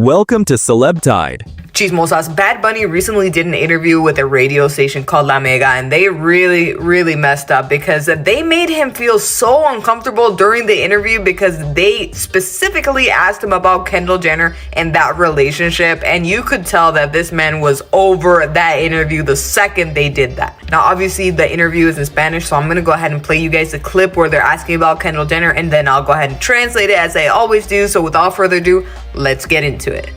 Welcome to CelebTide. Chismosas, Bad Bunny recently did an interview with a radio station called La Mega, and they really messed up because they made him feel so uncomfortable during the interview because they specifically asked him about Kendall Jenner and that relationship, and you could tell that this man was over that interview the second they did that. Now, obviously, the interview is in Spanish, so I'm gonna go ahead and play you guys a clip where they're asking about Kendall Jenner, and then I'll go ahead and translate it as I always do. So without further ado, let's get into it.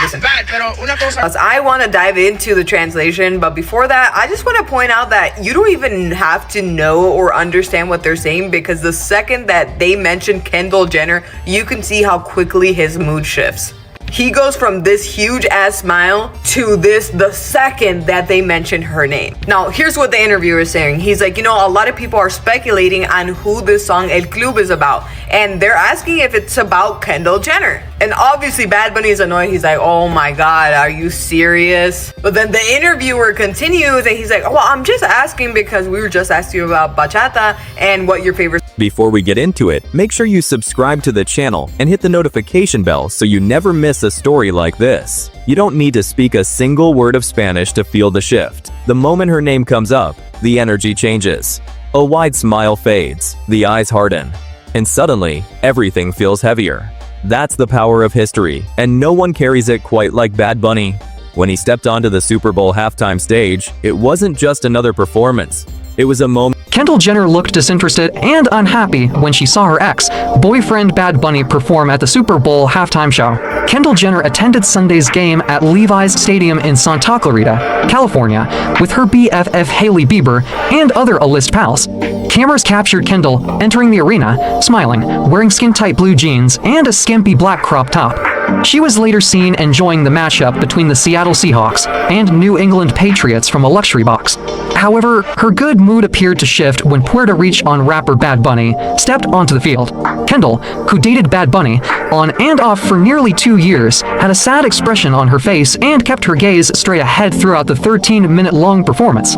Listen, I want to dive into the translation, but before that, I just want to point out that you don't even have to know or understand what they're saying, because the second that they mention Kendall Jenner, you can see how quickly his mood shifts. He goes from this huge ass smile to this the second that they mention her name. Now, here's what the interviewer is saying. He's like, a lot of people are speculating on who this song El Club is about, and they're asking if it's about Kendall Jenner. And obviously Bad Bunny is annoyed. He's like, oh my God, are you serious? But then the interviewer continues and he's like, well, I'm just asking because we were just asking you about bachata and what your favorite. Before we get into it, make sure you subscribe to the channel and hit the notification bell so you never miss a story like this. You don't need to speak a single word of Spanish to feel the shift. The moment her name comes up, the energy changes. A wide smile fades, the eyes harden, and suddenly, everything feels heavier. That's the power of history, and no one carries it quite like Bad Bunny. When he stepped onto the Super Bowl halftime stage, it wasn't just another performance. It was a moment. Kendall Jenner looked disinterested and unhappy when she saw her ex-boyfriend Bad Bunny perform at the Super Bowl halftime show. Kendall Jenner attended Sunday's game at Levi's Stadium in Santa Clarita, California, with her BFF Hailey Bieber and other A-list pals. Cameras captured Kendall entering the arena, smiling, wearing skin-tight blue jeans and a skimpy black crop top. She was later seen enjoying the matchup between the Seattle Seahawks and New England Patriots from a luxury box. However, her good mood appeared to shift when Puerto Rican rapper Bad Bunny stepped onto the field. Kendall, who dated Bad Bunny on and off for nearly 2 years, had a sad expression on her face and kept her gaze straight ahead throughout the 13-minute-long performance.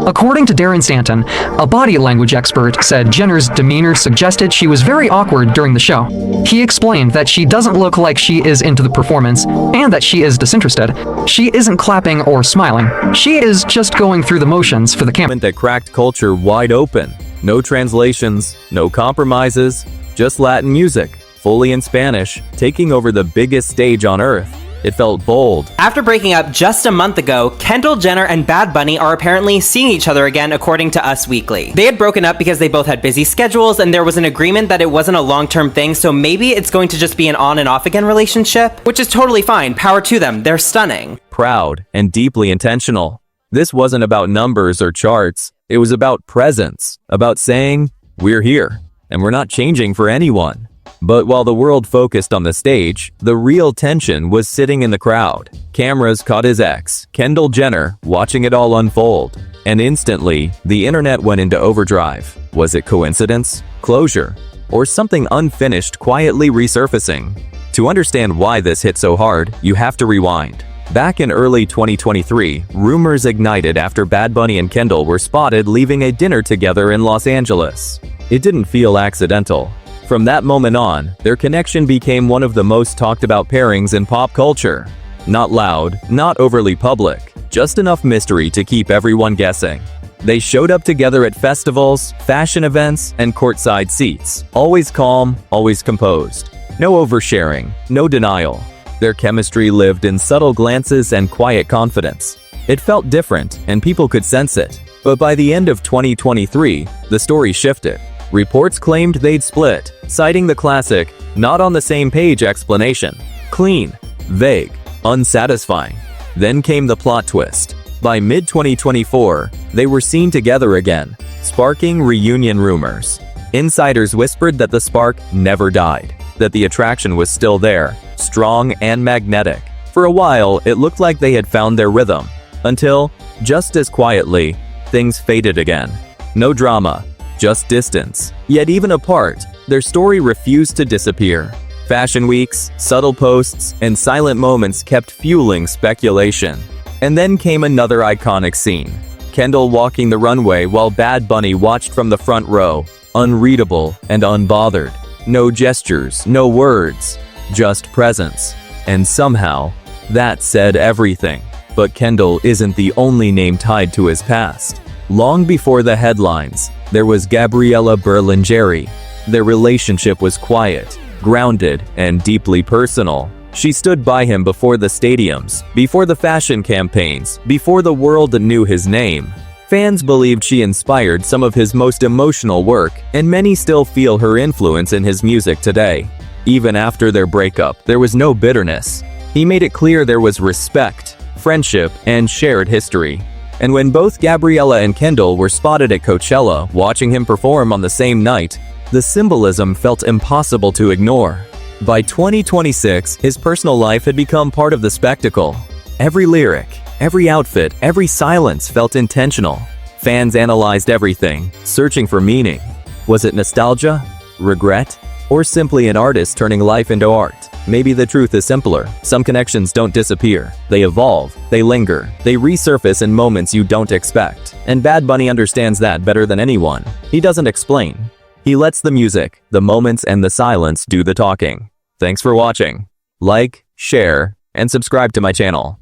According to Darren Stanton, a body language expert said Jenner's demeanor suggested she was very awkward during the show. He explained that she doesn't look like she is into the performance and that she is disinterested. She isn't clapping or smiling. She is just going through the motions for the camera. That cracked culture wide open. No translations, no compromises, just Latin music, fully in Spanish, taking over the biggest stage on earth. It felt bold. After breaking up just a month ago, Kendall Jenner and Bad Bunny are apparently seeing each other again, according to Us Weekly. They had broken up because they both had busy schedules, and there was an agreement that it wasn't a long-term thing, so maybe it's going to just be an on and off again relationship, which is totally fine. Power to them. They're stunning. Proud and deeply intentional. This wasn't about numbers or charts. It was about presence, about saying, we're here, and we're not changing for anyone. But while the world focused on the stage, the real tension was sitting in the crowd. Cameras caught his ex, Kendall Jenner, watching it all unfold. And instantly, the internet went into overdrive. Was it coincidence, closure, or something unfinished quietly resurfacing? To understand why this hit so hard, you have to rewind. Back in early 2023, rumors ignited after Bad Bunny and Kendall were spotted leaving a dinner together in Los Angeles. It didn't feel accidental. From that moment on, their connection became one of the most talked about pairings in pop culture. Not loud, not overly public, just enough mystery to keep everyone guessing. They showed up together at festivals, fashion events, and courtside seats. Always calm, always composed. No oversharing, no denial. Their chemistry lived in subtle glances and quiet confidence. It felt different, and people could sense it. But by the end of 2023, the story shifted. Reports claimed they'd split, citing the classic, not on the same page explanation. Clean, vague, unsatisfying. Then came the plot twist. By mid-2024, they were seen together again, sparking reunion rumors. Insiders whispered that the spark never died, that the attraction was still there, strong and magnetic. For a while, it looked like they had found their rhythm, until, just as quietly, things faded again. No drama, just distance. Yet even apart, their story refused to disappear. Fashion weeks, subtle posts, and silent moments kept fueling speculation. And then came another iconic scene. Kendall walking the runway while Bad Bunny watched from the front row, unreadable and unbothered. No gestures, no words, just presence. And somehow, that said everything. But Kendall isn't the only name tied to his past. Long before the headlines, there was Gabriella Berlingeri. Their relationship was quiet, grounded, and deeply personal. She stood by him before the stadiums, before the fashion campaigns, before the world knew his name. Fans believed she inspired some of his most emotional work, and many still feel her influence in his music today. Even after their breakup, there was no bitterness. He made it clear there was respect, friendship, and shared history. And when both Gabriella and Kendall were spotted at Coachella watching him perform on the same night, the symbolism felt impossible to ignore. By 2026, his personal life had become part of the spectacle. Every lyric, every outfit, every silence felt intentional. Fans analyzed everything, searching for meaning. Was it nostalgia, regret, or simply an artist turning life into art? Maybe the truth is simpler. Some connections don't disappear. They evolve, they linger, they resurface in moments you don't expect. And Bad Bunny understands that better than anyone. He doesn't explain. He lets the music, the moments, and the silence do the talking. Thanks for watching. Like, share, and subscribe to my channel.